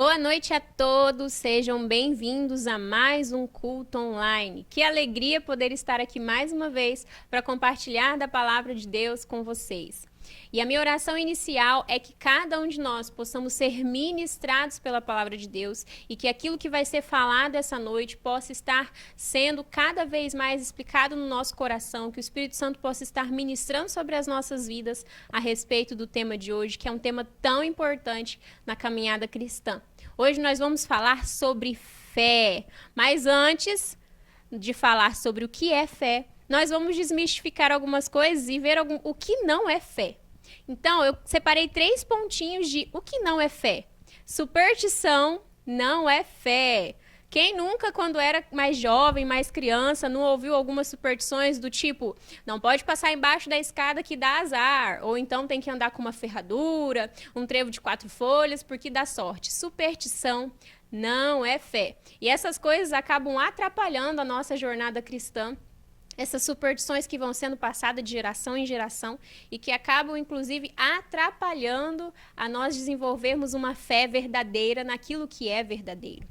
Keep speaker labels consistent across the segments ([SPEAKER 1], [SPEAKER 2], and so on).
[SPEAKER 1] Boa noite a todos, sejam bem-vindos a mais um culto online. Que alegria poder estar aqui mais uma vez para compartilhar da palavra de Deus com vocês. E a minha oração inicial é que cada um de nós possamos ser ministrados pela palavra de Deus e que aquilo que vai ser falado essa noite possa estar sendo cada vez mais explicado no nosso coração, que o Espírito Santo possa estar ministrando sobre as nossas vidas a respeito do tema de hoje, que é um tema tão importante na caminhada cristã. Hoje nós vamos falar sobre fé, mas antes de falar sobre o que é fé, nós vamos desmistificar algumas coisas e ver o que não é fé. Então, eu separei 3 pontinhos de o que não é fé. Superstição não é fé. Quem nunca, quando era mais jovem, mais criança, não ouviu algumas superstições do tipo, não pode passar embaixo da escada que dá azar, ou então tem que andar com uma ferradura, um trevo de 4 folhas, porque dá sorte. Superstição não é fé. E essas coisas acabam atrapalhando a nossa jornada cristã. Essas superstições que vão sendo passadas de geração em geração e que acabam, inclusive, atrapalhando a nós desenvolvermos uma fé verdadeira naquilo que é verdadeiro.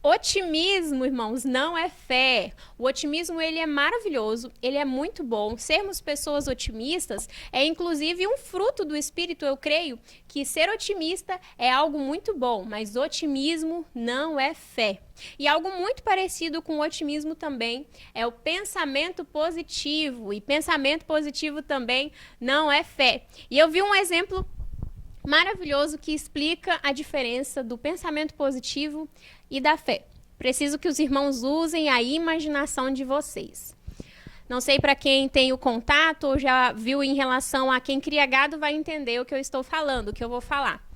[SPEAKER 1] Otimismo, irmãos, não é fé. O otimismo, ele é maravilhoso, ele é muito bom. Sermos pessoas otimistas é, inclusive, um fruto do Espírito. Eu creio que ser otimista é algo muito bom, mas otimismo não é fé. E algo muito parecido com o otimismo também é o pensamento positivo. E pensamento positivo também não é fé. E eu vi um exemplo maravilhoso que explica a diferença do pensamento positivo e da fé. Preciso que os irmãos usem a imaginação de vocês. Não sei para quem tem o contato ou já viu em relação a quem cria gado vai entender o que eu estou falando, o que eu vou falar.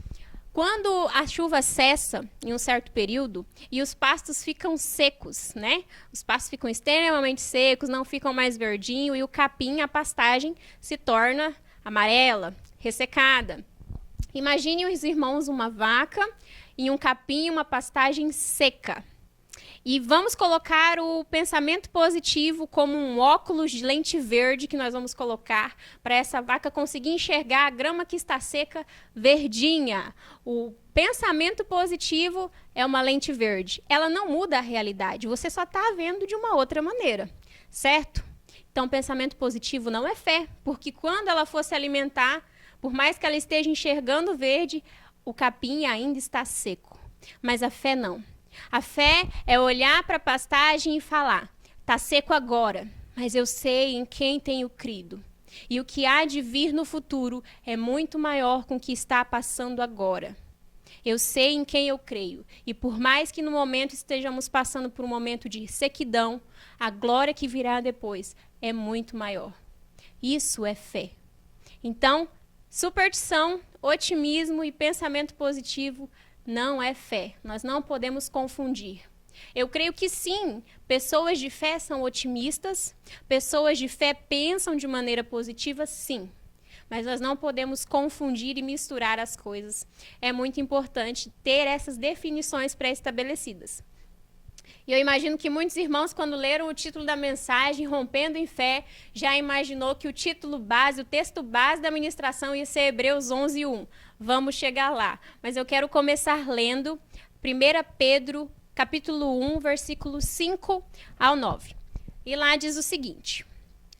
[SPEAKER 1] Quando a chuva cessa em um certo período e os pastos ficam secos, né? Os pastos ficam extremamente secos, não ficam mais verdinhos e o capim, a pastagem, se torna amarela, ressecada. Imagine os irmãos uma vaca e um capim, uma pastagem seca. E vamos colocar o pensamento positivo como um óculos de lente verde que nós vamos colocar para essa vaca conseguir enxergar a grama que está seca verdinha. O pensamento positivo é uma lente verde. Ela não muda a realidade, você só está vendo de uma outra maneira, certo? Então, pensamento positivo não é fé, porque quando ela for se alimentar, por mais que ela esteja enxergando verde, o capim ainda está seco. Mas a fé não. A fé é olhar para a pastagem e falar, está seco agora, mas eu sei em quem tenho crido. E o que há de vir no futuro é muito maior com o que está passando agora. Eu sei em quem eu creio. E por mais que no momento estejamos passando por um momento de sequidão, a glória que virá depois é muito maior. Isso é fé. Então, superstição, otimismo e pensamento positivo não é fé. Nós não podemos confundir. Eu creio que sim, pessoas de fé são otimistas, pessoas de fé pensam de maneira positiva, sim. Mas nós não podemos confundir e misturar as coisas. É muito importante ter essas definições pré-estabelecidas. E eu imagino que muitos irmãos, quando leram o título da mensagem, Rompendo em Fé, já imaginou que o título base, o texto base da ministração ia ser Hebreus 11:1. Vamos chegar lá. Mas eu quero começar lendo 1 Pedro, capítulo 1, versículos 5 ao 9. E lá diz o seguinte: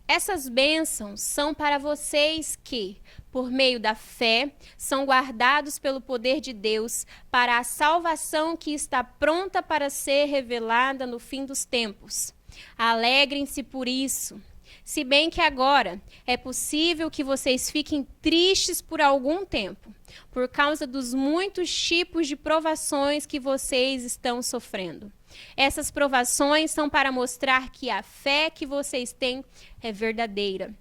[SPEAKER 1] essas bênçãos são para vocês que, por meio da fé, são guardados pelo poder de Deus para a salvação que está pronta para ser revelada no fim dos tempos. Alegrem-se por isso. Se bem que agora é possível que vocês fiquem tristes por algum tempo, por causa dos muitos tipos de provações que vocês estão sofrendo. Essas provações são para mostrar que a fé que vocês têm é verdadeira.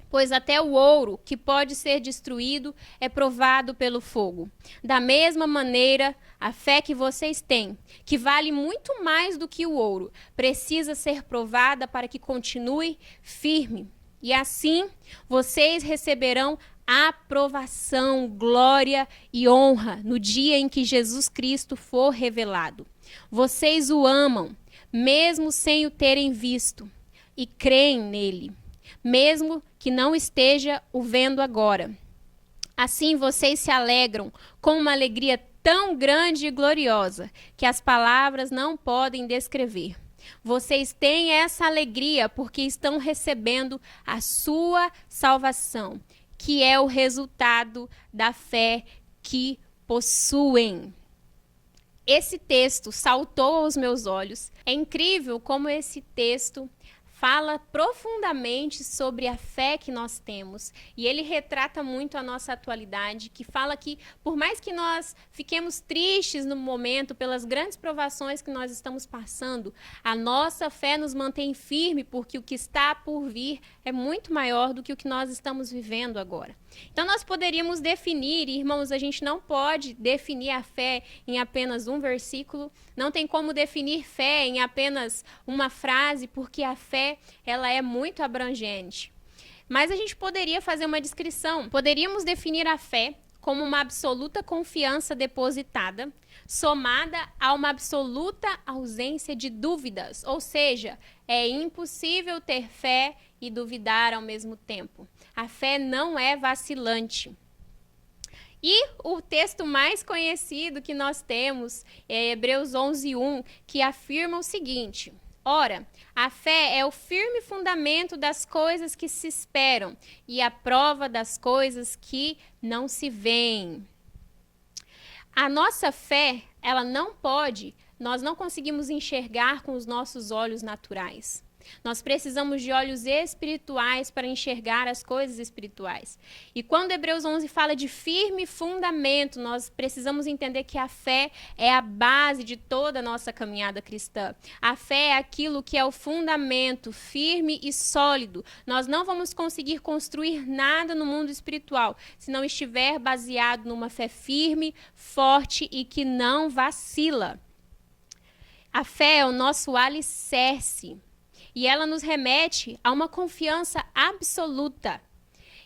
[SPEAKER 1] Pois até o ouro, que pode ser destruído, é provado pelo fogo. Da mesma maneira, a fé que vocês têm, que vale muito mais do que o ouro, precisa ser provada para que continue firme. E assim, vocês receberão aprovação, glória e honra no dia em que Jesus Cristo for revelado. Vocês o amam, mesmo sem o terem visto, e creem nele, mesmo que não esteja o vendo agora. Assim vocês se alegram com uma alegria tão grande e gloriosa que as palavras não podem descrever. Vocês têm essa alegria porque estão recebendo a sua salvação, que é o resultado da fé que possuem. Esse texto saltou aos meus olhos. É incrível como esse texto fala profundamente sobre a fé que nós temos. E ele retrata muito a nossa atualidade, que fala que, por mais que nós fiquemos tristes no momento pelas grandes provações que nós estamos passando, a nossa fé nos mantém firme, porque o que está por vir é muito maior do que o que nós estamos vivendo agora. Então, nós poderíamos definir, irmãos, a gente não pode definir a fé em apenas um versículo, não tem como definir fé em apenas uma frase, porque a fé, ela é muito abrangente. Mas a gente poderia fazer uma descrição, poderíamos definir a fé como uma absoluta confiança depositada, somada a uma absoluta ausência de dúvidas, ou seja, é impossível ter fé e duvidar ao mesmo tempo. A fé não é vacilante. E o texto mais conhecido que nós temos é Hebreus 11:1, que afirma o seguinte: ora, a fé é o firme fundamento das coisas que se esperam e a prova das coisas que não se veem. A nossa fé, nós não conseguimos enxergar com os nossos olhos naturais. Nós precisamos de olhos espirituais para enxergar as coisas espirituais. E quando Hebreus 11 fala de firme fundamento, nós precisamos entender que a fé é a base de toda a nossa caminhada cristã. A fé é aquilo que é o fundamento firme e sólido. Nós não vamos conseguir construir nada no mundo espiritual se não estiver baseado numa fé firme, forte e que não vacila. A fé é o nosso alicerce. E ela nos remete a uma confiança absoluta.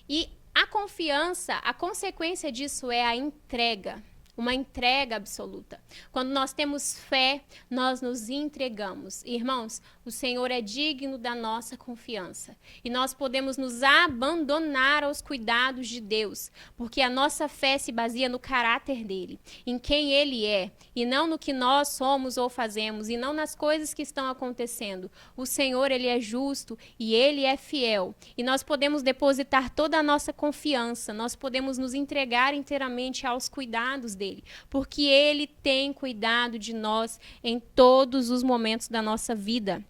[SPEAKER 1] E a confiança, a consequência disso é a entrega. Uma entrega absoluta. Quando nós temos fé, nós nos entregamos. Irmãos, o Senhor é digno da nossa confiança. E nós podemos nos abandonar aos cuidados de Deus, porque a nossa fé se baseia no caráter dele, em quem ele é, e não no que nós somos ou fazemos, e não nas coisas que estão acontecendo. O Senhor, ele é justo e ele é fiel. E nós podemos depositar toda a nossa confiança, nós podemos nos entregar inteiramente aos cuidados dele, porque ele tem cuidado de nós em todos os momentos da nossa vida.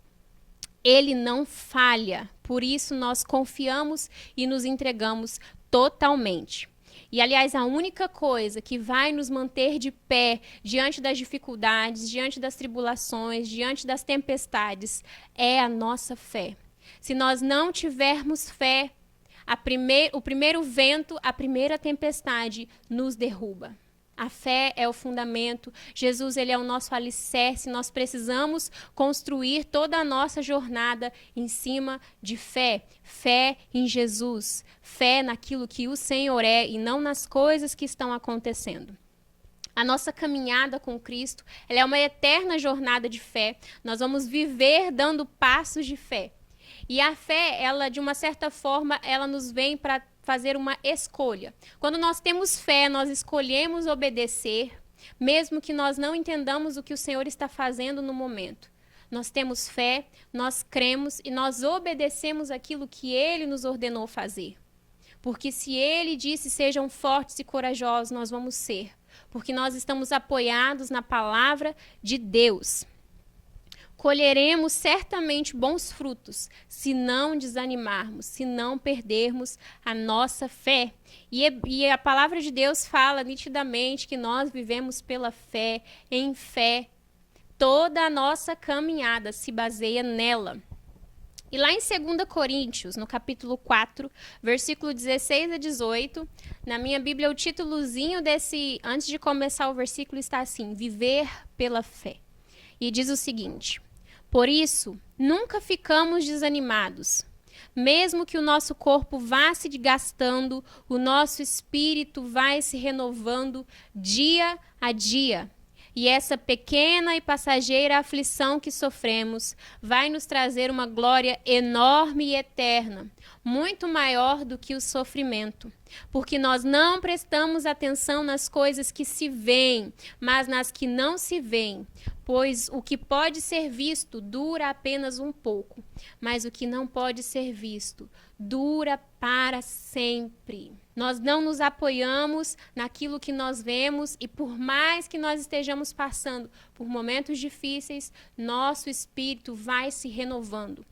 [SPEAKER 1] Ele não falha, por isso nós confiamos e nos entregamos totalmente. E, aliás, a única coisa que vai nos manter de pé diante das dificuldades, diante das tribulações, diante das tempestades, é a nossa fé. Se nós não tivermos fé, o primeiro vento, a primeira tempestade nos derruba. A fé é o fundamento, Jesus ele é o nosso alicerce, nós precisamos construir toda a nossa jornada em cima de fé. Fé em Jesus, fé naquilo que o Senhor é e não nas coisas que estão acontecendo. A nossa caminhada com Cristo, ela é uma eterna jornada de fé, nós vamos viver dando passos de fé. E a fé, ela de uma certa forma, ela nos vem para fazer uma escolha. Quando nós temos fé, nós escolhemos obedecer, mesmo que nós não entendamos o que o Senhor está fazendo no momento. Nós temos fé, nós cremos e nós obedecemos aquilo que Ele nos ordenou fazer. Porque se Ele disse sejam fortes e corajosos, nós vamos ser. Porque nós estamos apoiados na palavra de Deus. Colheremos certamente bons frutos, se não desanimarmos, se não perdermos a nossa fé. E a palavra de Deus fala nitidamente que nós vivemos pela fé, em fé. Toda a nossa caminhada se baseia nela. E lá em 2 Coríntios, no capítulo 4, versículo 16 a 18, na minha Bíblia, o títulozinho antes de começar o versículo, está assim: Viver pela fé. E diz o seguinte: por isso, nunca ficamos desanimados. Mesmo que o nosso corpo vá se desgastando, o nosso espírito vai se renovando dia a dia. E essa pequena e passageira aflição que sofremos vai nos trazer uma glória enorme e eterna, muito maior do que o sofrimento. Porque nós não prestamos atenção nas coisas que se veem, mas nas que não se veem. Pois o que pode ser visto dura apenas um pouco, mas o que não pode ser visto dura para sempre. Nós não nos apoiamos naquilo que nós vemos e por mais que nós estejamos passando por momentos difíceis, nosso espírito vai se renovando.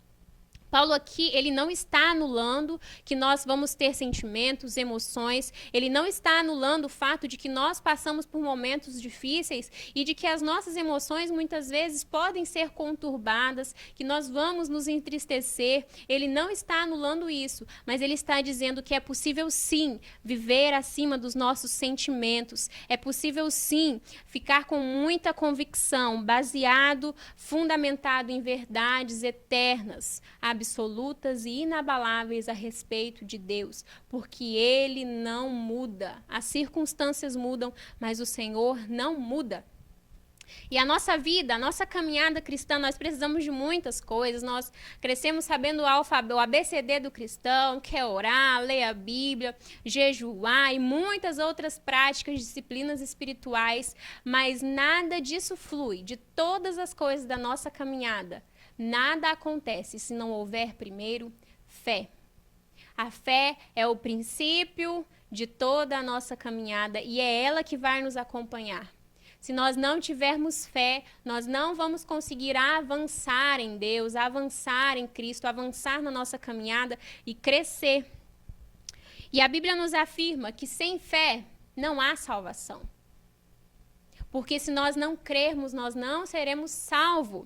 [SPEAKER 1] Paulo aqui, ele não está anulando que nós vamos ter sentimentos, emoções, ele não está anulando o fato de que nós passamos por momentos difíceis e de que as nossas emoções muitas vezes podem ser conturbadas, que nós vamos nos entristecer. Ele não está anulando isso, mas ele está dizendo que é possível sim viver acima dos nossos sentimentos, é possível sim ficar com muita convicção, baseado, fundamentado em verdades eternas, absolutas e inabaláveis a respeito de Deus, porque Ele não muda. As circunstâncias mudam, mas o Senhor não muda. E a nossa vida, a nossa caminhada cristã, nós precisamos de muitas coisas. Nós crescemos sabendo o ABCD do cristão, que é orar, ler a Bíblia, jejuar e muitas outras práticas, disciplinas espirituais, mas nada disso flui, de todas as coisas da nossa caminhada. Nada acontece se não houver primeiro fé. A fé é o princípio de toda a nossa caminhada e é ela que vai nos acompanhar. Se nós não tivermos fé, nós não vamos conseguir avançar em Deus, avançar em Cristo, avançar na nossa caminhada e crescer. E a Bíblia nos afirma que sem fé não há salvação. Porque se nós não crermos, nós não seremos salvos.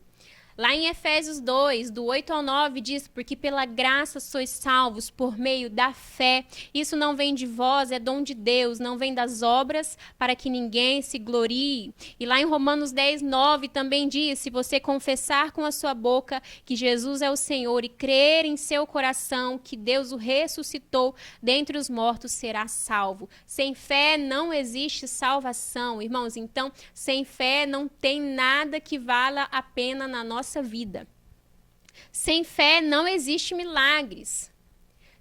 [SPEAKER 1] Lá em Efésios 2, do 8 ao 9, diz: porque pela graça sois salvos por meio da fé. Isso não vem de vós, é dom de Deus, não vem das obras, para que ninguém se glorie. E lá em Romanos 10, 9 também diz: se você confessar com a sua boca que Jesus é o Senhor e crer em seu coração que Deus o ressuscitou dentre os mortos, será salvo. Sem fé não existe salvação, irmãos. Então, sem fé não tem nada que vala a pena na nossa vida. Sem fé não existe milagres.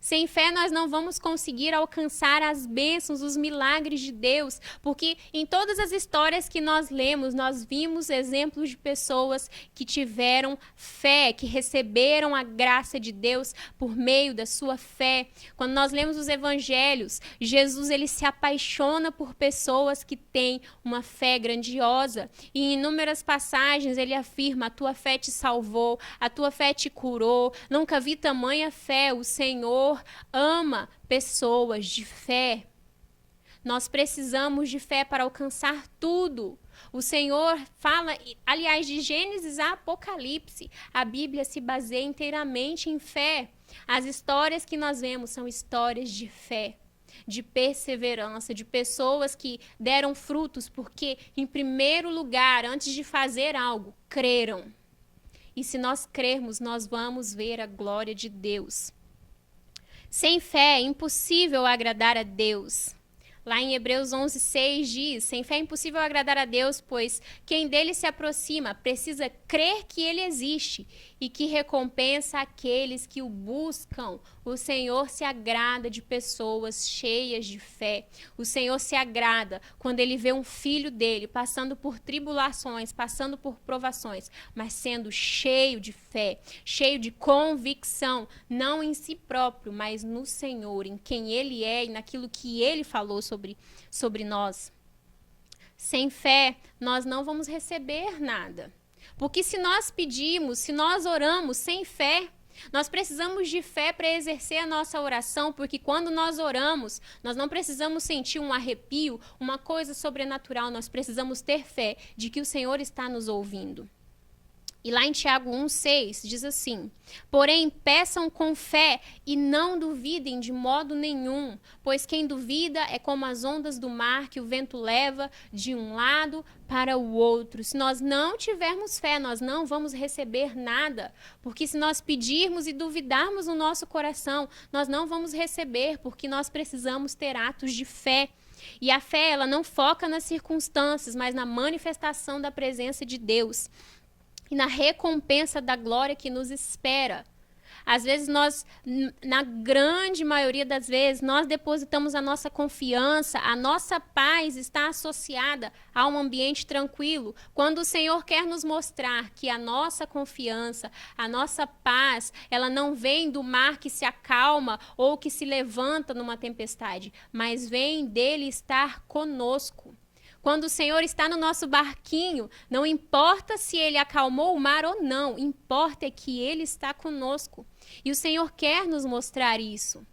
[SPEAKER 1] Sem fé nós não vamos conseguir alcançar as bênçãos, os milagres de Deus, porque em todas as histórias que nós lemos, nós vimos exemplos de pessoas que tiveram fé, que receberam a graça de Deus por meio da sua fé. Quando nós lemos os evangelhos, Jesus ele se apaixona por pessoas que têm uma fé grandiosa. E em inúmeras passagens ele afirma: a tua fé te salvou, a tua fé te curou, nunca vi tamanha fé, o Senhor ama pessoas de fé. Nós precisamos de fé para alcançar tudo. O Senhor fala, aliás, de Gênesis a Apocalipse. A Bíblia se baseia inteiramente em fé. As histórias que nós vemos são histórias de fé, de perseverança, de pessoas que deram frutos porque, em primeiro lugar, antes de fazer algo, creram. E se nós crermos, nós vamos ver a glória de Deus. Sem fé é impossível agradar a Deus. Lá em Hebreus 11:6 diz: sem fé é impossível agradar a Deus, pois quem dele se aproxima precisa crer que ele existe e que recompensa aqueles que o buscam. O Senhor se agrada de pessoas cheias de fé. O Senhor se agrada quando ele vê um filho dele passando por tribulações, passando por provações, mas sendo cheio de fé, cheio de convicção, não em si próprio, mas no Senhor, em quem ele é e naquilo que ele falou sobre nós. Sem fé, nós não vamos receber nada. Porque se nós pedimos, se nós oramos sem fé, nós precisamos de fé para exercer a nossa oração, porque quando nós oramos, nós não precisamos sentir um arrepio, uma coisa sobrenatural, nós precisamos ter fé de que o Senhor está nos ouvindo. E lá em Tiago 1,6 diz assim: porém, peçam com fé e não duvidem de modo nenhum, pois quem duvida é como as ondas do mar que o vento leva de um lado para o outro. Se nós não tivermos fé, nós não vamos receber nada, porque se nós pedirmos e duvidarmos no nosso coração, nós não vamos receber, porque nós precisamos ter atos de fé. E a fé, ela não foca nas circunstâncias, mas na manifestação da presença de Deus e na recompensa da glória que nos espera. Às vezes na grande maioria das vezes, nós depositamos a nossa confiança, a nossa paz está associada a um ambiente tranquilo. Quando o Senhor quer nos mostrar que a nossa confiança, a nossa paz, ela não vem do mar que se acalma ou que se levanta numa tempestade, mas vem dele estar conosco. Quando o Senhor está no nosso barquinho, não importa se ele acalmou o mar ou não, importa é que ele está conosco. E o Senhor quer nos mostrar isso.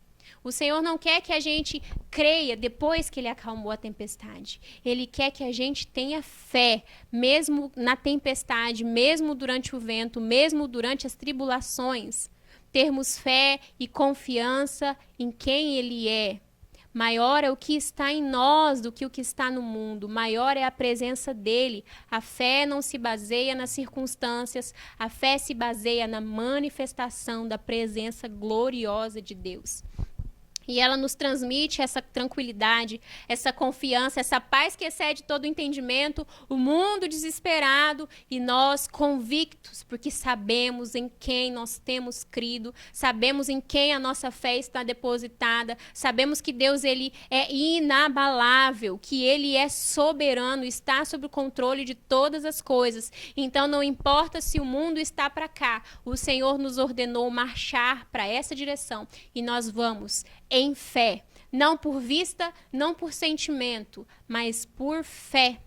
[SPEAKER 1] O Senhor não quer que a gente creia depois que ele acalmou a tempestade. Ele quer que a gente tenha fé, mesmo na tempestade, mesmo durante o vento, mesmo durante as tribulações. Termos fé e confiança em quem ele é. Maior é o que está em nós do que o que está no mundo. Maior é a presença dele. A fé não se baseia nas circunstâncias. A fé se baseia na manifestação da presença gloriosa de Deus. E ela nos transmite essa tranquilidade, essa confiança, essa paz que excede todo o entendimento, o mundo desesperado e nós convictos, porque sabemos em quem nós temos crido, sabemos em quem a nossa fé está depositada, sabemos que Deus ele é inabalável, que ele é soberano, está sob o controle de todas as coisas. Então não importa se o mundo está para cá, o Senhor nos ordenou marchar para essa direção e nós vamos em fé, não por vista, não por sentimento, mas por fé.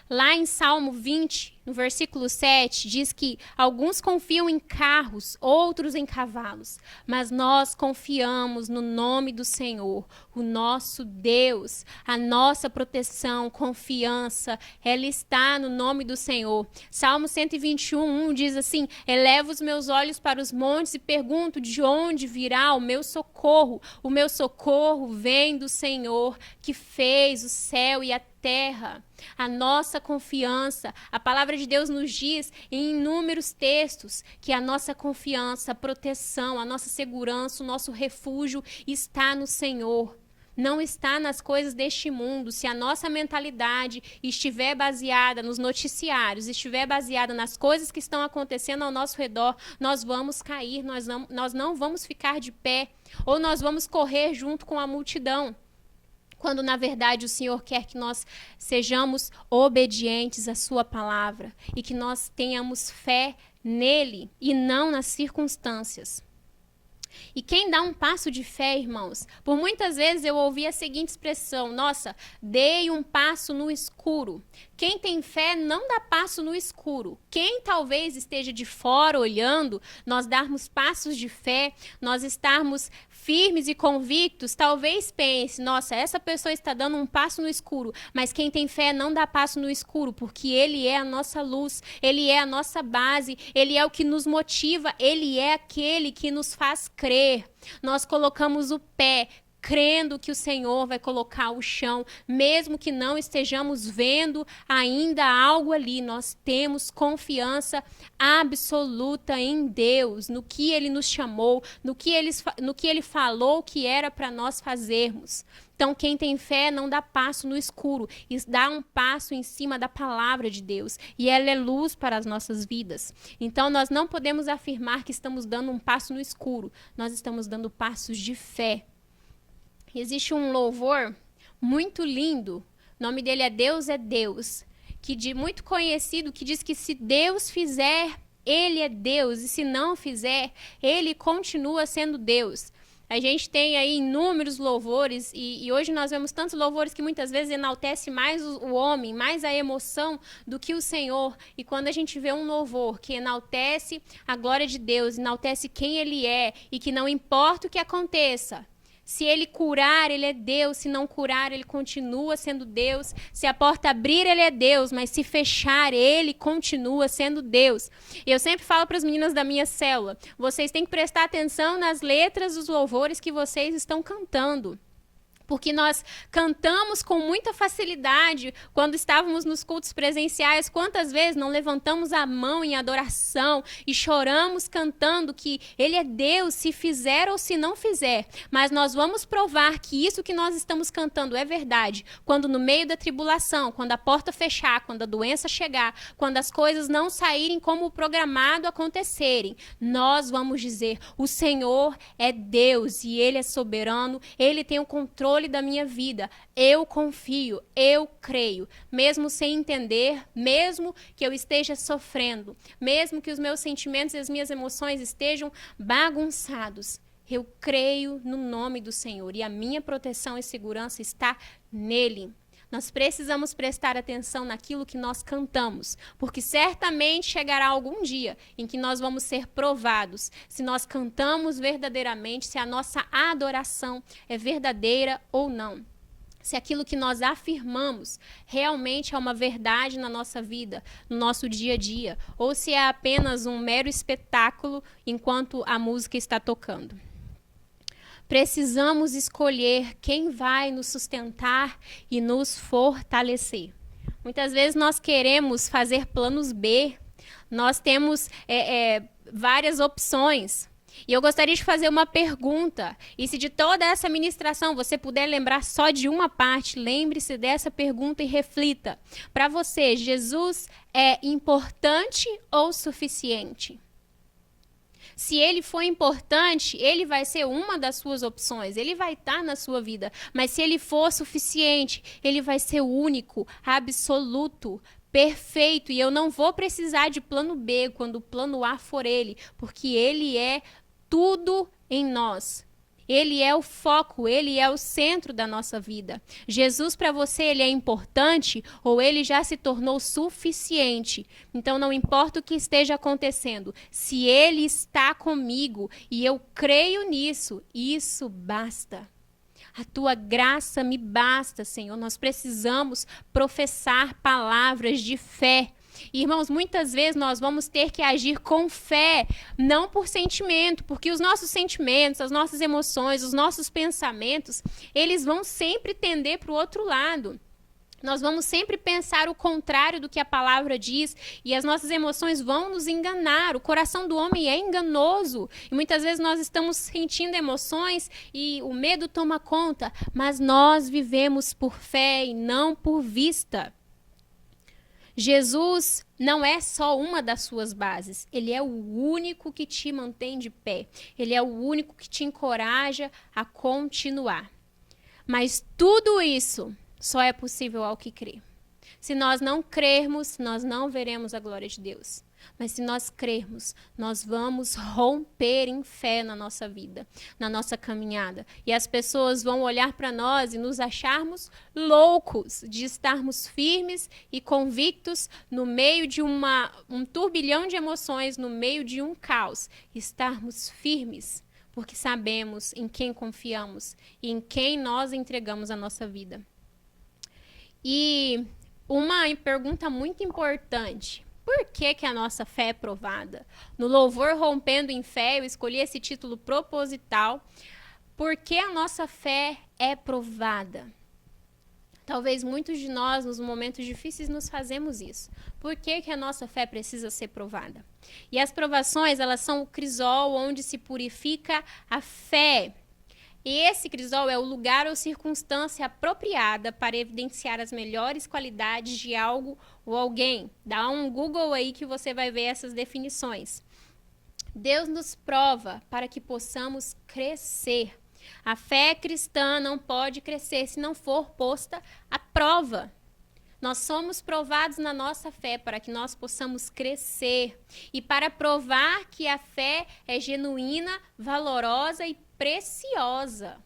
[SPEAKER 1] Lá em Salmo 20, no versículo 7, diz que alguns confiam em carros, outros em cavalos, mas nós confiamos no nome do Senhor, o nosso Deus, a nossa proteção, confiança, ela está no nome do Senhor. Salmo 121, 1 diz assim: elevo os meus olhos para os montes e pergunto de onde virá o meu socorro. O meu socorro vem do Senhor, que fez o céu e a terra. A nossa confiança, a palavra de Deus nos diz em inúmeros textos que a nossa confiança, a proteção, a nossa segurança, o nosso refúgio está no Senhor. Não está nas coisas deste mundo. Se a nossa mentalidade estiver baseada nos noticiários, estiver baseada nas coisas que estão acontecendo ao nosso redor, nós vamos cair, nós não vamos ficar de pé, ou nós vamos correr junto com a multidão. Quando, na verdade, o Senhor quer que nós sejamos obedientes à sua palavra e que nós tenhamos fé nele e não nas circunstâncias. E quem dá um passo de fé, irmãos, por muitas vezes eu ouvi a seguinte expressão: nossa, dei um passo no escuro. Quem tem fé não dá passo no escuro. Quem talvez esteja de fora olhando, nós darmos passos de fé, nós estarmos firmes e convictos, talvez pense: nossa, essa pessoa está dando um passo no escuro. Mas quem tem fé não dá passo no escuro, porque ele é a nossa luz, ele é a nossa base, ele é o que nos motiva, ele é aquele que nos faz crer. Nós colocamos o pé, crendo que o Senhor vai colocar o chão, mesmo que não estejamos vendo ainda algo ali, nós temos confiança absoluta em Deus, no que Ele nos chamou, no que Ele falou que era para nós fazermos. Então, quem tem fé não dá passo no escuro, dá um passo em cima da palavra de Deus, e ela é luz para as nossas vidas. Então, nós não podemos afirmar que estamos dando um passo no escuro, nós estamos dando passos de fé. Existe um louvor muito lindo, o nome dele é Deus, muito conhecido, que diz que se Deus fizer, ele é Deus, e se não fizer, ele continua sendo Deus. A gente tem aí inúmeros louvores, e hoje nós vemos tantos louvores que muitas vezes enaltece mais o homem, mais a emoção do que o Senhor. E quando a gente vê um louvor que enaltece a glória de Deus, enaltece quem ele é, e que não importa o que aconteça, se ele curar, ele é Deus. Se não curar, ele continua sendo Deus. Se a porta abrir, ele é Deus. Mas se fechar, ele continua sendo Deus. Eu sempre falo para as meninas da minha célula: vocês têm que prestar atenção nas letras dos louvores que vocês estão cantando. Porque nós cantamos com muita facilidade quando estávamos nos cultos presenciais. Quantas vezes não levantamos a mão em adoração e choramos cantando que Ele é Deus, se fizer ou se não fizer. Mas nós vamos provar que isso que nós estamos cantando é verdade quando no meio da tribulação, quando a porta fechar, quando a doença chegar, quando as coisas não saírem como o programado acontecerem. Nós vamos dizer, o Senhor é Deus e Ele é soberano, Ele tem o controle da minha vida, eu confio, eu creio, mesmo sem entender, mesmo que eu esteja sofrendo, mesmo que os meus sentimentos e as minhas emoções estejam bagunçados, eu creio no nome do Senhor e a minha proteção e segurança está nele. Nós precisamos prestar atenção naquilo que nós cantamos, porque certamente chegará algum dia em que nós vamos ser provados se nós cantamos verdadeiramente, se a nossa adoração é verdadeira ou não. Se aquilo que nós afirmamos realmente é uma verdade na nossa vida, no nosso dia a dia, ou se é apenas um mero espetáculo enquanto a música está tocando. Precisamos escolher quem vai nos sustentar e nos fortalecer. Muitas vezes nós queremos fazer planos B, nós temos várias opções. E eu gostaria de fazer uma pergunta, e se de toda essa ministração você puder lembrar só de uma parte, lembre-se dessa pergunta e reflita. Para você, Jesus é importante ou suficiente? Se ele for importante, ele vai ser uma das suas opções, ele vai estar na sua vida. Mas se ele for suficiente, ele vai ser o único, absoluto, perfeito. E eu não vou precisar de plano B quando o plano A for ele, porque ele é tudo em nós. Ele é o foco, ele é o centro da nossa vida. Jesus para você, ele é importante ou ele já se tornou suficiente? Então não importa o que esteja acontecendo, se ele está comigo e eu creio nisso, isso basta. A tua graça me basta, Senhor. Nós precisamos professar palavras de fé. Irmãos, muitas vezes nós vamos ter que agir com fé, não por sentimento, porque os nossos sentimentos, as nossas emoções, os nossos pensamentos, eles vão sempre tender para o outro lado. Nós vamos sempre pensar o contrário do que a palavra diz e as nossas emoções vão nos enganar. O coração do homem é enganoso e muitas vezes nós estamos sentindo emoções e o medo toma conta, mas nós vivemos por fé e não por vista. Jesus não é só uma das suas bases, ele é o único que te mantém de pé, ele é o único que te encoraja a continuar. Mas tudo isso só é possível ao que crê. Se nós não crermos, nós não veremos a glória de Deus. Mas se nós crermos, nós vamos romper em fé na nossa vida, na nossa caminhada. E as pessoas vão olhar para nós e nos acharmos loucos de estarmos firmes e convictos no meio de um turbilhão de emoções, no meio de um caos. Estarmos firmes, porque sabemos em quem confiamos e em quem nós entregamos a nossa vida. E uma pergunta muito importante. Por que a nossa fé é provada? No louvor Rompendo em Fé, eu escolhi esse título proposital. Por que a nossa fé é provada? Talvez muitos de nós, nos momentos difíceis, nos fazemos isso. Por que a nossa fé precisa ser provada? E as provações, elas são o crisol onde se purifica a fé. E esse crisol é o lugar ou circunstância apropriada para evidenciar as melhores qualidades de algo ou alguém. Dá um Google aí que você vai ver essas definições. Deus nos prova para que possamos crescer. A fé cristã não pode crescer se não for posta à prova. Nós somos provados na nossa fé para que nós possamos crescer. E para provar que a fé é genuína, valorosa e preciosa.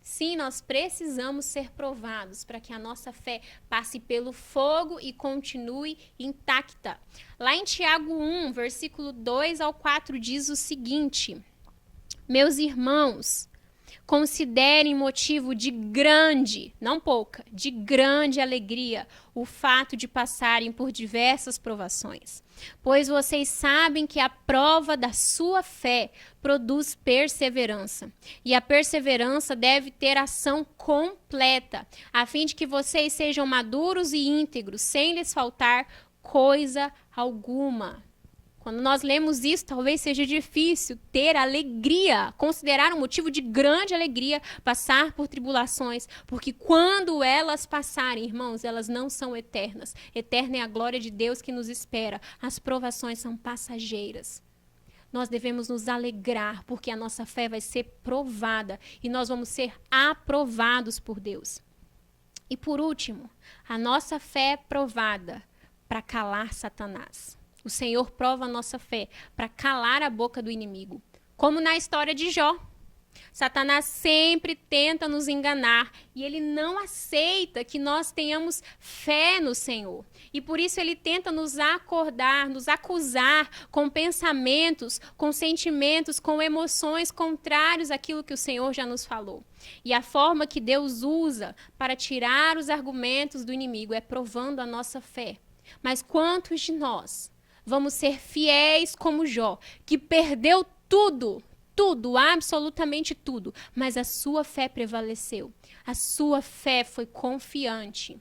[SPEAKER 1] Sim, nós precisamos ser provados para que a nossa fé passe pelo fogo e continue intacta. Lá em Tiago 1, versículo 2 ao 4, diz o seguinte: Meus irmãos, Considerem motivo de grande, não pouca, de grande alegria o fato de passarem por diversas provações, pois vocês sabem que a prova da sua fé produz perseverança, e a perseverança deve ter ação completa, a fim de que vocês sejam maduros e íntegros, sem lhes faltar coisa alguma. Quando nós lemos isso, talvez seja difícil ter alegria, considerar um motivo de grande alegria passar por tribulações, porque quando elas passarem, irmãos, elas não são eternas. Eterna é a glória de Deus que nos espera. As provações são passageiras. Nós devemos nos alegrar, porque a nossa fé vai ser provada e nós vamos ser aprovados por Deus. E por último, a nossa fé é provada para calar Satanás. O Senhor prova a nossa fé para calar a boca do inimigo. Como na história de Jó. Satanás sempre tenta nos enganar e ele não aceita que nós tenhamos fé no Senhor. E por isso ele tenta nos acordar, nos acusar com pensamentos, com sentimentos, com emoções contrários àquilo que o Senhor já nos falou. E a forma que Deus usa para tirar os argumentos do inimigo é provando a nossa fé. Mas quantos de nós vamos ser fiéis como Jó, que perdeu tudo, absolutamente tudo, mas a sua fé prevaleceu, a sua fé foi confiante.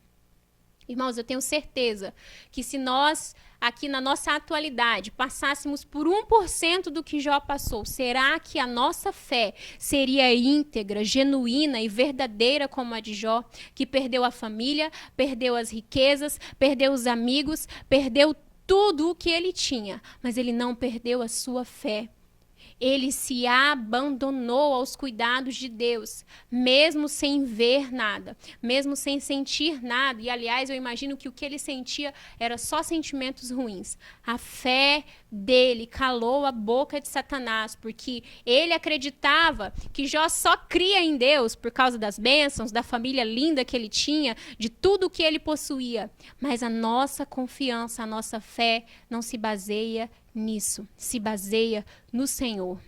[SPEAKER 1] Irmãos, eu tenho certeza que se nós, aqui na nossa atualidade, passássemos por 1% do que Jó passou, será que a nossa fé seria íntegra, genuína e verdadeira como a de Jó, que perdeu a família, perdeu as riquezas, perdeu os amigos, perdeu tudo o que ele tinha, mas ele não perdeu a sua fé. Ele se abandonou aos cuidados de Deus, mesmo sem ver nada, mesmo sem sentir nada. E, aliás, eu imagino que o que ele sentia era só sentimentos ruins. A fé dele calou a boca de Satanás, porque ele acreditava que Jó só cria em Deus por causa das bênçãos, da família linda que ele tinha, de tudo que ele possuía. Mas a nossa confiança, a nossa fé não se baseia nisso, se baseia no Senhor.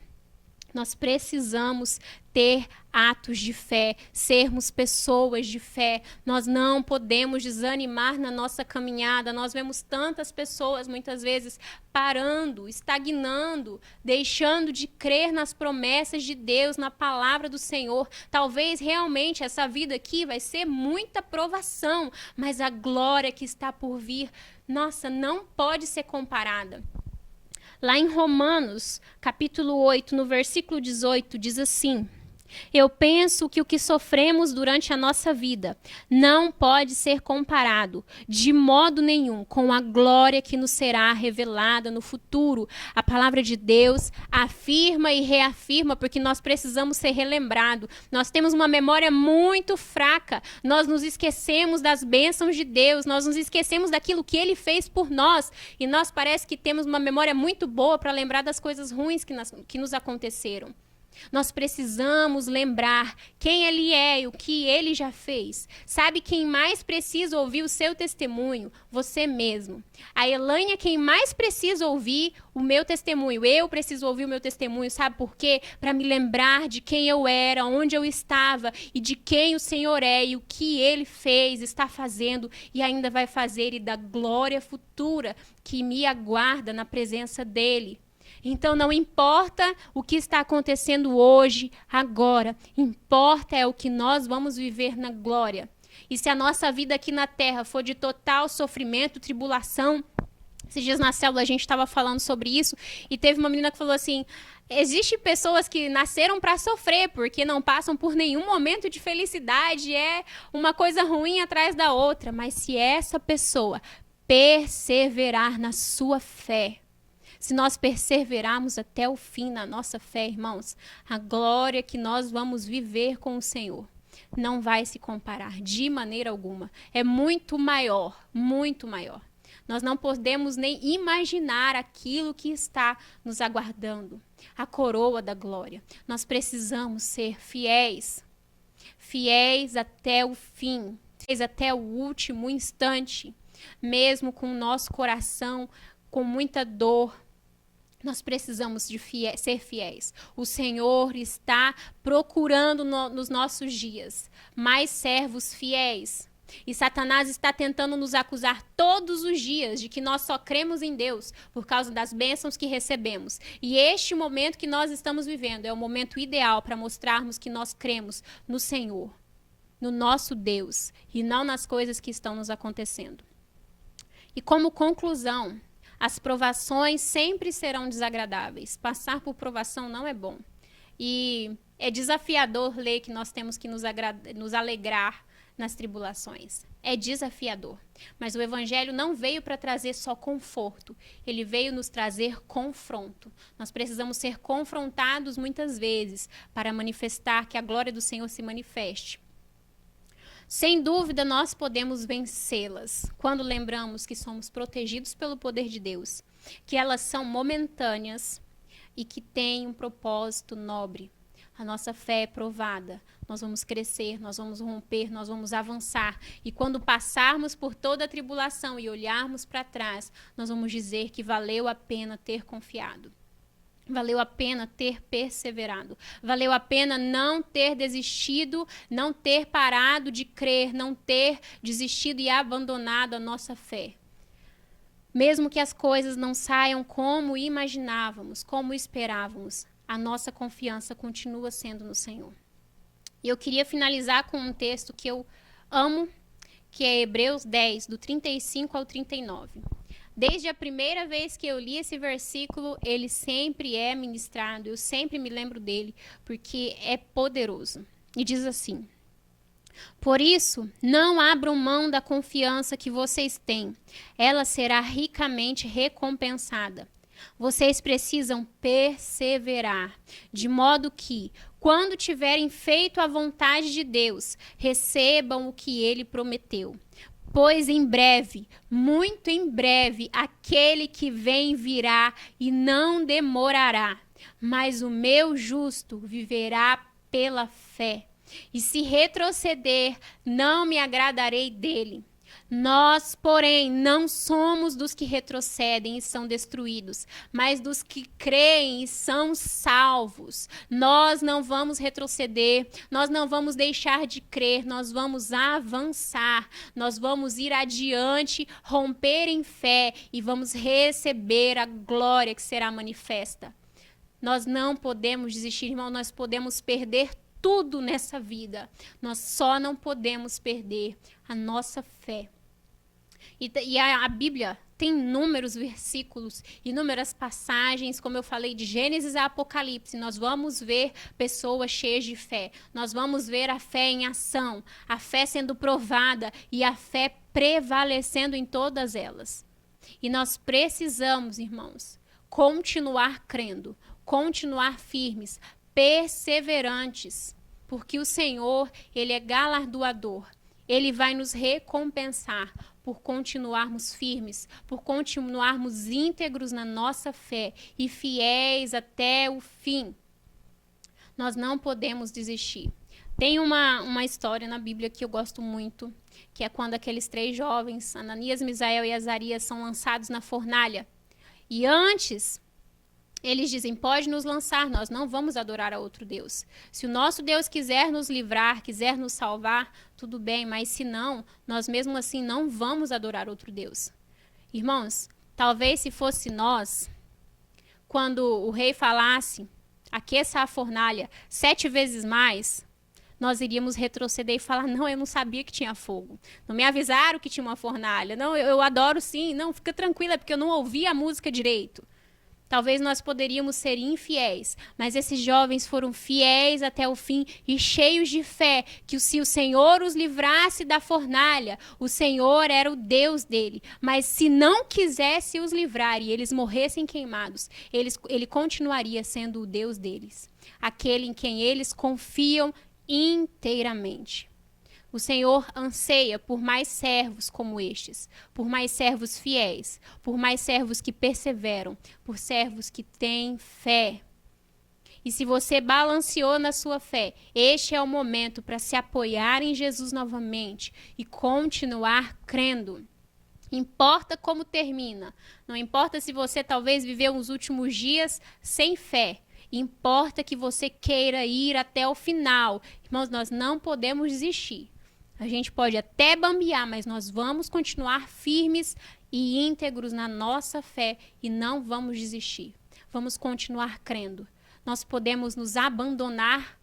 [SPEAKER 1] Nós precisamos ter atos de fé, sermos pessoas de fé. Nós não podemos desanimar na nossa caminhada. Nós vemos tantas pessoas, muitas vezes, parando, estagnando, deixando de crer nas promessas de Deus, na palavra do Senhor. Talvez realmente essa vida aqui vai ser muita provação, mas a glória que está por vir, nossa, não pode ser comparada. Lá em Romanos, capítulo 8, no versículo 18, diz assim: eu penso que o que sofremos durante a nossa vida não pode ser comparado, de modo nenhum, com a glória que nos será revelada no futuro. A palavra de Deus afirma e reafirma, porque nós precisamos ser relembrados. Nós temos uma memória muito fraca, nós nos esquecemos das bênçãos de Deus, nós nos esquecemos daquilo que Ele fez por nós, e nós parece que temos uma memória muito boa para lembrar das coisas ruins que nos aconteceram. Nós precisamos lembrar quem Ele é e o que Ele já fez. Sabe quem mais precisa ouvir o seu testemunho? Você mesmo. A Elaine é quem mais precisa ouvir o meu testemunho. Eu preciso ouvir o meu testemunho, sabe por quê? Para me lembrar de quem eu era, onde eu estava e de quem o Senhor é e o que Ele fez, está fazendo e ainda vai fazer, e da glória futura que me aguarda na presença dEle. Então, não importa o que está acontecendo hoje, agora. Importa é o que nós vamos viver na glória. E se a nossa vida aqui na terra for de total sofrimento, tribulação... Esses dias na célula a gente estava falando sobre isso e teve uma menina que falou assim: existem pessoas que nasceram para sofrer porque não passam por nenhum momento de felicidade, é uma coisa ruim atrás da outra. Mas se essa pessoa perseverar na sua fé, se nós perseverarmos até o fim na nossa fé, irmãos, a glória que nós vamos viver com o Senhor não vai se comparar de maneira alguma. É muito maior, muito maior. Nós não podemos nem imaginar aquilo que está nos aguardando, a coroa da glória. Nós precisamos ser fiéis, fiéis até o fim, fiéis até o último instante, mesmo com o nosso coração com muita dor, Nós precisamos de ser fiéis. O Senhor está procurando nos nossos dias mais servos fiéis. E Satanás está tentando nos acusar todos os dias de que nós só cremos em Deus por causa das bênçãos que recebemos. E este momento que nós estamos vivendo é o momento ideal para mostrarmos que nós cremos no Senhor, no nosso Deus, e não nas coisas que estão nos acontecendo. E como conclusão, as provações sempre serão desagradáveis. Passar por provação não é bom. E é desafiador ler que nós temos que nos alegrar nas tribulações. É desafiador. Mas o Evangelho não veio para trazer só conforto. Ele veio nos trazer confronto. Nós precisamos ser confrontados muitas vezes para manifestar que a glória do Senhor se manifeste. Sem dúvida, nós podemos vencê-las quando lembramos que somos protegidos pelo poder de Deus, que elas são momentâneas e que têm um propósito nobre. A nossa fé é provada, nós vamos crescer, nós vamos romper, nós vamos avançar. E quando passarmos por toda a tribulação e olharmos para trás, nós vamos dizer que valeu a pena ter confiado. Valeu a pena ter perseverado. Valeu a pena não ter desistido, não ter parado de crer, não ter desistido e abandonado a nossa fé. Mesmo que as coisas não saiam como imaginávamos, como esperávamos, a nossa confiança continua sendo no Senhor. E eu queria finalizar com um texto que eu amo, que é Hebreus 10, do 35 ao 39. Desde a primeira vez que eu li esse versículo, ele sempre é ministrado, eu sempre me lembro dele, porque é poderoso. E diz assim: por isso, não abram mão da confiança que vocês têm, ela será ricamente recompensada. Vocês precisam perseverar, de modo que, quando tiverem feito a vontade de Deus, recebam o que ele prometeu. Pois em breve, muito em breve, aquele que vem virá e não demorará. Mas o meu justo viverá pela fé. E se retroceder, não me agradarei dele. Nós, porém, não somos dos que retrocedem e são destruídos, mas dos que creem e são salvos. Nós não vamos retroceder, nós não vamos deixar de crer, nós vamos avançar, nós vamos ir adiante, romper em fé e vamos receber a glória que será manifesta. Nós não podemos desistir, irmão, nós podemos perder tudo nessa vida. Nós só não podemos perder a nossa fé. E a Bíblia tem inúmeros versículos, inúmeras passagens, como eu falei, de Gênesis a Apocalipse. Nós vamos ver pessoas cheias de fé. Nós vamos ver a fé em ação, a fé sendo provada e a fé prevalecendo em todas elas. E nós precisamos, irmãos, continuar crendo, continuar firmes, perseverantes, porque o Senhor, ele é galardoador. Ele vai nos recompensar por continuarmos firmes, por continuarmos íntegros na nossa fé e fiéis até o fim. Nós não podemos desistir. Tem uma história na Bíblia que eu gosto muito, que é quando aqueles 3 jovens, Ananias, Misael e Azarias, são lançados na fornalha. E antes, eles dizem, pode nos lançar, nós não vamos adorar a outro Deus. Se o nosso Deus quiser nos livrar, quiser nos salvar, tudo bem, mas se não, nós mesmo assim não vamos adorar outro Deus. Irmãos, talvez se fosse nós, quando o rei falasse, aqueça a fornalha 7 vezes mais, nós iríamos retroceder e falar, não, eu não sabia que tinha fogo. Não me avisaram que tinha uma fornalha. Não, eu adoro sim. Não, fica tranquila, porque eu não ouvi a música direito. Talvez nós poderíamos ser infiéis, mas esses jovens foram fiéis até o fim e cheios de fé, que se o Senhor os livrasse da fornalha, o Senhor era o Deus dele. Mas se não quisesse os livrar e eles morressem queimados, ele continuaria sendo o Deus deles, aquele em quem eles confiam inteiramente. O Senhor anseia por mais servos como estes, por mais servos fiéis, por mais servos que perseveram, por servos que têm fé. E se você balanceou na sua fé, este é o momento para se apoiar em Jesus novamente e continuar crendo. Importa como termina. Não importa se você talvez viveu os últimos dias sem fé. Importa que você queira ir até o final. Irmãos, nós não podemos desistir. A gente pode até bambear, mas nós vamos continuar firmes e íntegros na nossa fé e não vamos desistir. Vamos continuar crendo. Nós podemos nos abandonar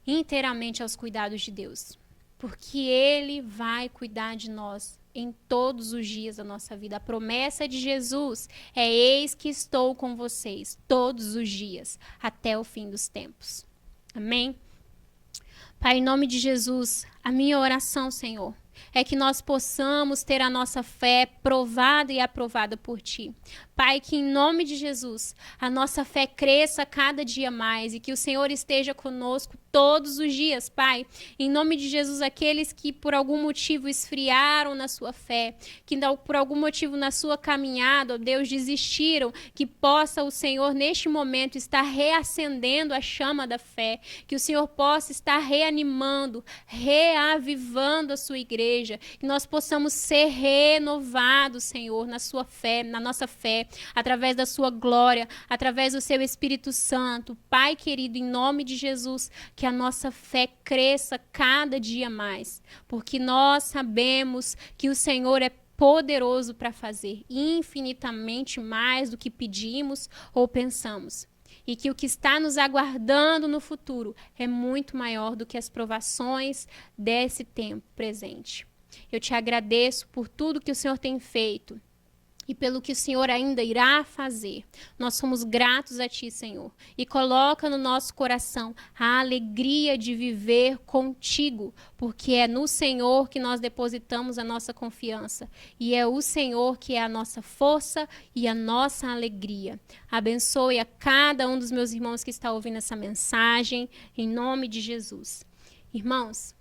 [SPEAKER 1] inteiramente aos cuidados de Deus, porque Ele vai cuidar de nós em todos os dias da nossa vida. A promessa de Jesus é: eis que estou com vocês todos os dias, até o fim dos tempos. Amém? Pai, em nome de Jesus, a minha oração, Senhor, é que nós possamos ter a nossa fé provada e aprovada por Ti. Pai, que em nome de Jesus, a nossa fé cresça cada dia mais e que o Senhor esteja conosco todos os dias, Pai. Em nome de Jesus, aqueles que por algum motivo esfriaram na sua fé, que por algum motivo na sua caminhada, ó Deus, desistiram, que possa o Senhor neste momento estar reacendendo a chama da fé, que o Senhor possa estar reanimando, reavivando a sua igreja, que nós possamos ser renovados, Senhor, na sua fé, na nossa fé, através da sua glória, através do seu Espírito Santo. Pai querido, em nome de Jesus, que a nossa fé cresça cada dia mais, porque nós sabemos que o Senhor é poderoso para fazer infinitamente mais do que pedimos ou pensamos. E que o que está nos aguardando no futuro é muito maior do que as provações desse tempo presente. Eu te agradeço por tudo que o Senhor tem feito e pelo que o Senhor ainda irá fazer. Nós somos gratos a Ti, Senhor, e coloca no nosso coração a alegria de viver contigo, porque é no Senhor que nós depositamos a nossa confiança, e é o Senhor que é a nossa força e a nossa alegria. Abençoe a cada um dos meus irmãos que está ouvindo essa mensagem, em nome de Jesus. Irmãos,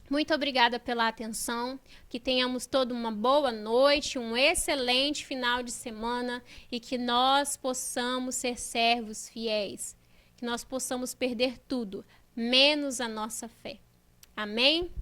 [SPEAKER 1] muito obrigada pela atenção, que tenhamos toda uma boa noite, um excelente final de semana e que nós possamos ser servos fiéis, que nós possamos perder tudo, menos a nossa fé. Amém?